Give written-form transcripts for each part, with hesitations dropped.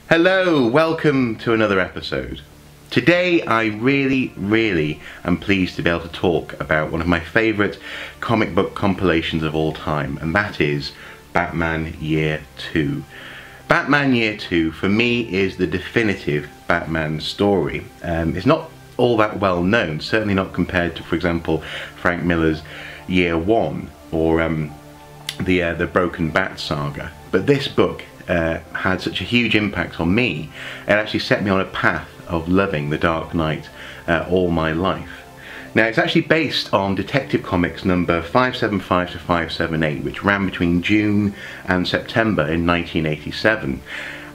Hello, welcome to another episode. Today I really am pleased to be able to talk about one of my favourite comic book compilations of all time, and that is Batman Year 2. Batman Year 2 for me is the definitive Batman story. It's not all that well known, certainly not compared to, for example, Frank Miller's Year 1 or the Broken Bat saga, but this book had such a huge impact on me. It actually set me on a path of loving The Dark Knight all my life. Now, it's actually based on Detective Comics number 575 to 578, which ran between June and September in 1987.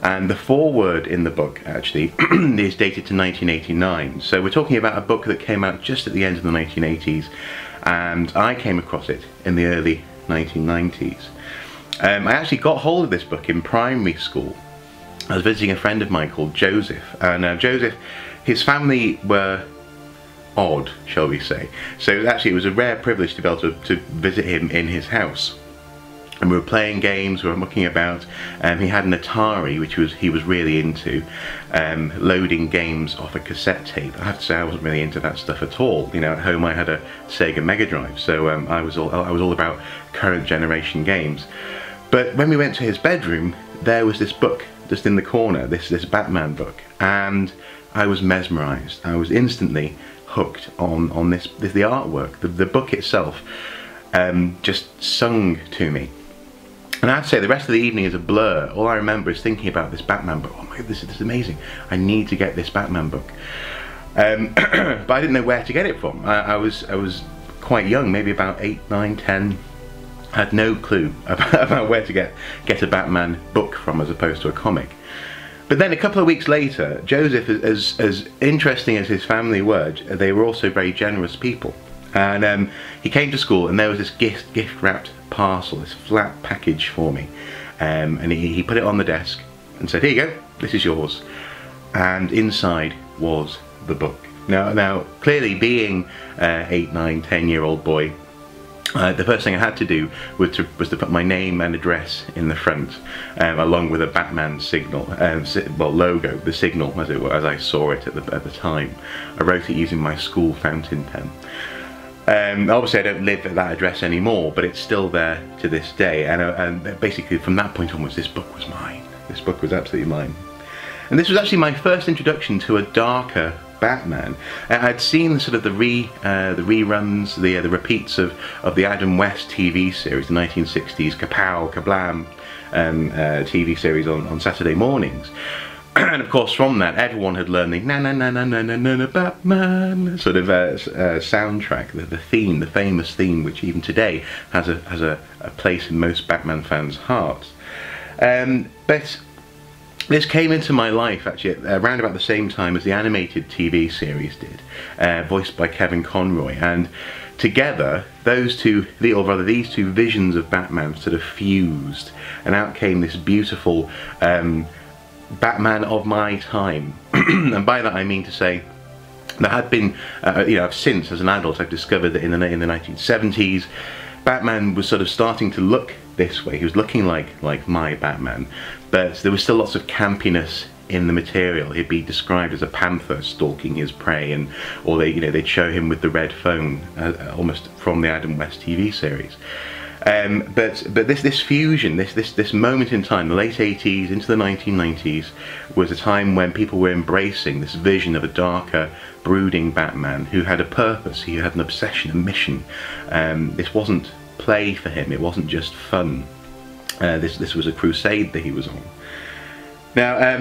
And the foreword in the book actually is dated to 1989. So we're talking about a book that came out just at the end of the 1980s, and I came across it in the early 1990s. I actually got hold of this book in primary school. I was visiting a friend of mine called Joseph, and Joseph, his family were odd, shall we say. So actually it was a rare privilege to be able to visit him in his house. And we were playing games, we were mucking about, and he had an Atari, which he was really into, loading games off a cassette tape. I have to say I wasn't really into that stuff at all. You know, at home I had a Sega Mega Drive, so I was all about current generation games. But when we went to his bedroom, there was this book just in the corner, this Batman book, and I was mesmerised. I was instantly hooked on the artwork. The book itself just sung to me. And I have to say, the rest of the evening is a blur. All I remember is thinking about this Batman book. Oh my God, this is amazing. I need to get this Batman book. But I didn't know where to get it from. I was quite young, maybe about 8, 9, 10. I had no clue about where to get a Batman book from as opposed to a comic. But then a couple of weeks later, Joseph, as interesting as his family were, they were also very generous people. And he came to school and there was this gift wrapped parcel, this flat package for me. And he put it on the desk and said, "Here you go, this is yours." And inside was the book. Now clearly being an 8, 9, 10-year-old boy, the first thing I had to do was to put my name and address in the front, along with a Batman signal, logo, the signal as it were, as I saw it at the time. I wrote it using my school fountain pen. Obviously I don't live at that address anymore, but it's still there to this day, and basically from that point onwards this book was mine. This book was absolutely mine. And this was actually my first introduction to a darker Batman. I'd seen sort of the reruns, the repeats of the Adam West TV series, the 1960s Kapow, Kablam TV series on Saturday mornings. And of course from that everyone had learned the na na na na na na na Batman sort of soundtrack, the theme, the famous theme, which even today has a place in most Batman fans' hearts. But this came into my life actually around about the same time as the animated TV series did, voiced by Kevin Conroy, and together these two visions of Batman sort of fused, and out came this beautiful Batman of my time. And by that I mean to say there had been, since as an adult I've discovered that in the 1970s Batman was sort of starting to look this way. He was looking like my Batman, but there was still lots of campiness in the material. He'd be described as a panther stalking his prey, or they'd show him with the red phone, almost from the Adam West TV series. But this fusion, this moment in time, the late 80s into the 1990s, was a time when people were embracing this vision of a darker, brooding Batman who had a purpose, he had an obsession, a mission. This wasn't play for him, it wasn't just fun. This was a crusade that he was on. Now,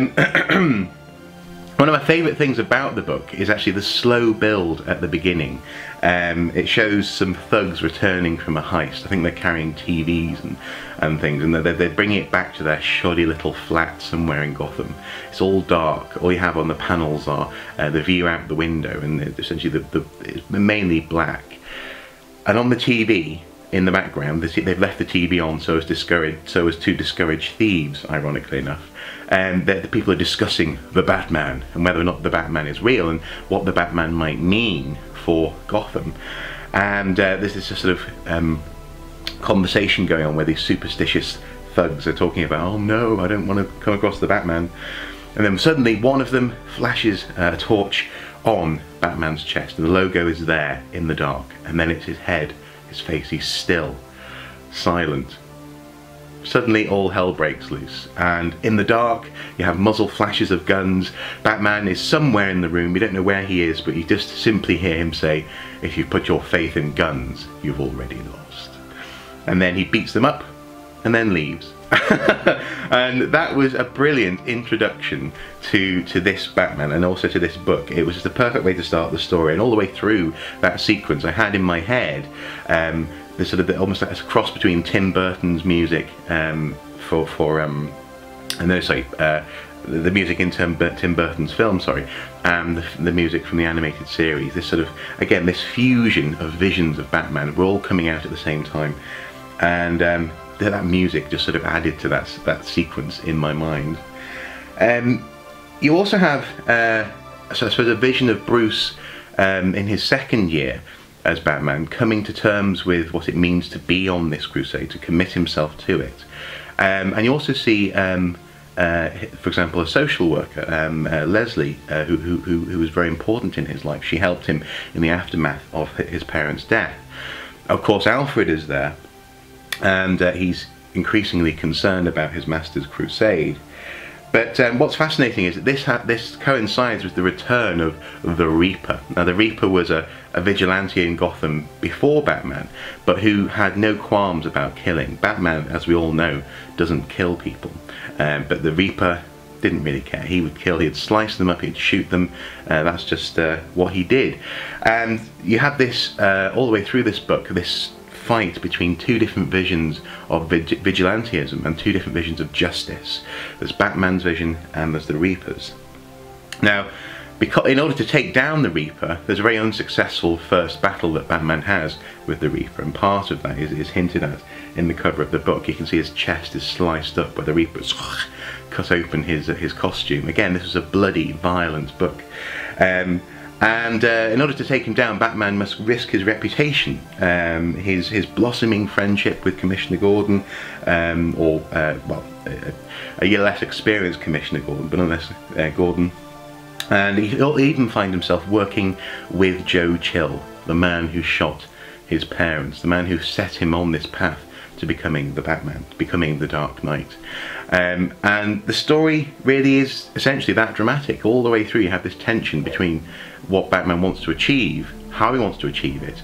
one of my favourite things about the book is actually the slow build at the beginning. It shows some thugs returning from a heist. I think they're carrying TVs and things, and they're bringing it back to their shoddy little flat somewhere in Gotham. It's all dark. All you have on the panels are the view out the window, and essentially it's mainly black. And on the TV in the background, they've left the TV on so as to discourage thieves, ironically enough. And the people are discussing the Batman and whether or not the Batman is real and what the Batman might mean for Gotham. And there's this sort of conversation going on where these superstitious thugs are talking about, oh no, I don't want to come across the Batman. And then suddenly one of them flashes a torch on Batman's chest, and the logo is there in the dark, and then it's his head, his face. He's still, silent. Suddenly all hell breaks loose, and in the dark you have muzzle flashes of guns. Batman is somewhere in the room, we don't know where he is, but you just simply hear him say, "If you put your faith in guns, you've already lost." And then he beats them up and then leaves. And that was a brilliant introduction to this Batman, and also to this book. It was just a perfect way to start the story, and all the way through that sequence I had in my head the sort of almost like a cross between Tim Burton's music the music in Tim Burton's film, and the music from the animated series. This sort of, again, this fusion of visions of Batman were all coming out at the same time, and that music just sort of added to that sequence in my mind. You also have, so I suppose, a vision of Bruce in his second year as Batman, coming to terms with what it means to be on this crusade, to commit himself to it. And you also see, for example, a social worker, Leslie, who was very important in his life. She helped him in the aftermath of his parents' death. Of course, Alfred is there, and he's increasingly concerned about his master's crusade. But what's fascinating is that this coincides with the return of the Reaper. Now, the Reaper was a vigilante in Gotham before Batman, but who had no qualms about killing. Batman, as we all know, doesn't kill people, but the Reaper didn't really care. He would kill, he'd slice them up, he'd shoot them. That's just what he did. And you have this, all the way through this book, this fight between two different visions of vigilantism and two different visions of justice. There's Batman's vision and there's the Reaper's. Now, in order to take down the Reaper, there's a very unsuccessful first battle that Batman has with the Reaper, and part of that is hinted at in the cover of the book. You can see his chest is sliced up where the Reaper's cut open his costume. Again, this is a bloody, violent book. And in order to take him down, Batman must risk his reputation, his blossoming friendship with Commissioner Gordon, well, a year less experienced Commissioner Gordon, but nonetheless Gordon. And he'll even find himself working with Joe Chill, the man who shot his parents, the man who set him on this path to becoming the Batman, becoming the Dark Knight. And the story really is essentially that dramatic. All the way through you have this tension between what Batman wants to achieve, how he wants to achieve it,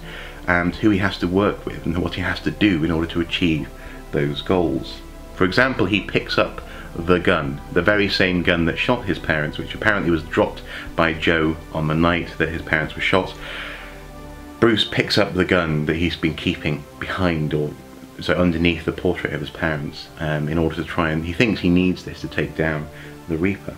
and who he has to work with and what he has to do in order to achieve those goals. For example, he picks up the gun, the very same gun that shot his parents, which apparently was dropped by Joe on the night that his parents were shot. Bruce picks up the gun that he's been keeping behind, or so underneath the portrait of his parents, in order to try and, he thinks he needs this to take down the Reaper.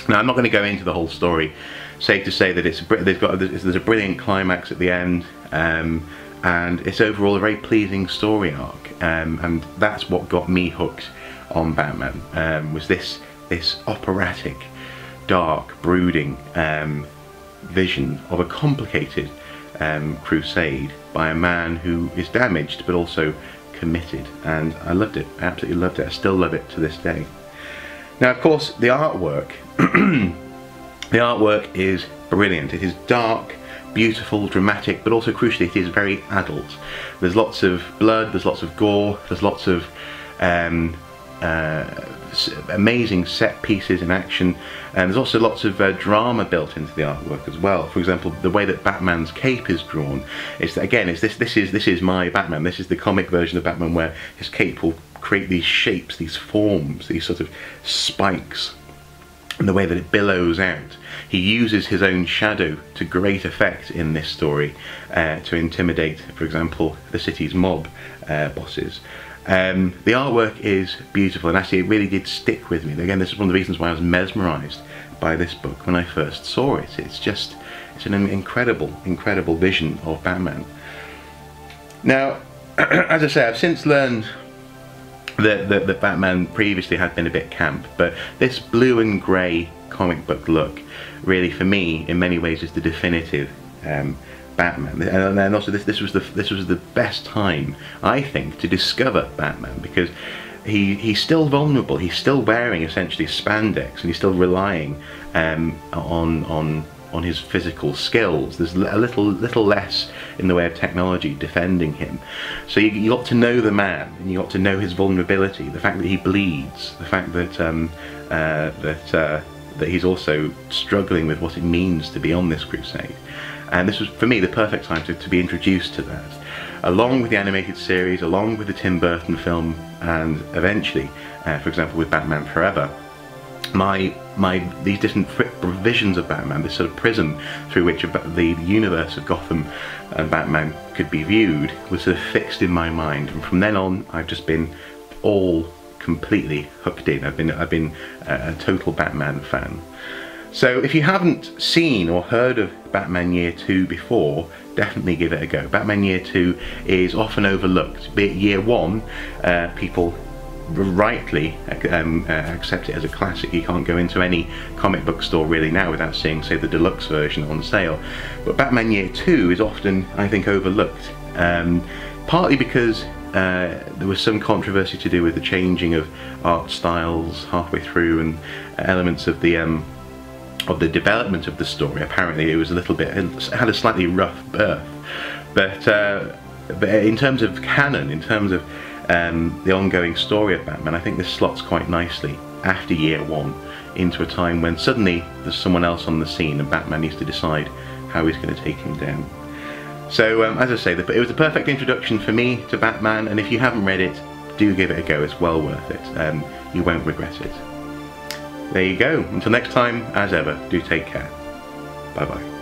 Now, I'm not going to go into the whole story. Safe to say that there's a brilliant climax at the end, and it's overall a very pleasing story arc, and that's what got me hooked on Batman, was this operatic, dark, brooding vision of a complicated crusade by a man who is damaged but also committed, and I loved it. I absolutely loved it. I still love it to this day. Now, of course, the artwork the artwork is brilliant. It is dark, beautiful, dramatic, but also crucially it is very adult. There's lots of blood, there's lots of gore, there's lots of amazing set pieces in action, and there's also lots of drama built into the artwork as well. For example, the way that Batman's cape is drawn is that, again, this is my Batman. This is the comic version of Batman, where his cape will create these shapes, these forms, these sort of spikes, and the way that it billows out. He uses his own shadow to great effect in this story to intimidate, for example, the city's mob bosses. The artwork is beautiful, and actually it really did stick with me. Again, this is one of the reasons why I was mesmerised by this book when I first saw it. It's an incredible, incredible vision of Batman. Now, as I say, I've since learned that Batman previously had been a bit camp, but this blue and grey comic book look really, for me, in many ways is the definitive Batman. And then also this was the best time, I think, to discover Batman, because he's still vulnerable. He's still wearing essentially spandex, and he's still relying on his physical skills. There's a little less in the way of technology defending him. So you got to know the man, and you got to know his vulnerability, the fact that he bleeds, the fact that that he's also struggling with what it means to be on this crusade. And this was, for me, the perfect time to be introduced to that, along with the animated series, along with the Tim Burton film, and eventually, for example, with Batman Forever. These different visions of Batman, this sort of prism through which the universe of Gotham and Batman could be viewed, was sort of fixed in my mind, and from then on I've just been all completely hooked in. I've been a total Batman fan. So if you haven't seen or heard of Batman Year 2 before, definitely give it a go. Batman Year 2 is often overlooked. Be it Year 1, people rightly accept it as a classic. You can't go into any comic book store really now without seeing, say, the deluxe version on sale. But Batman Year 2 is often, I think, overlooked. Partly because there was some controversy to do with the changing of art styles halfway through, and elements of the development of the story. Apparently it was a little bit, it had a slightly rough birth. But in terms of canon, in terms of the ongoing story of Batman, I think this slots quite nicely after Year 1 into a time when suddenly there's someone else on the scene and Batman needs to decide how he's going to take him down. So as I say, it was the perfect introduction for me to Batman, and if you haven't read it, do give it a go. It's well worth it. You won't regret it. There you go. Until next time, as ever, do take care. Bye bye.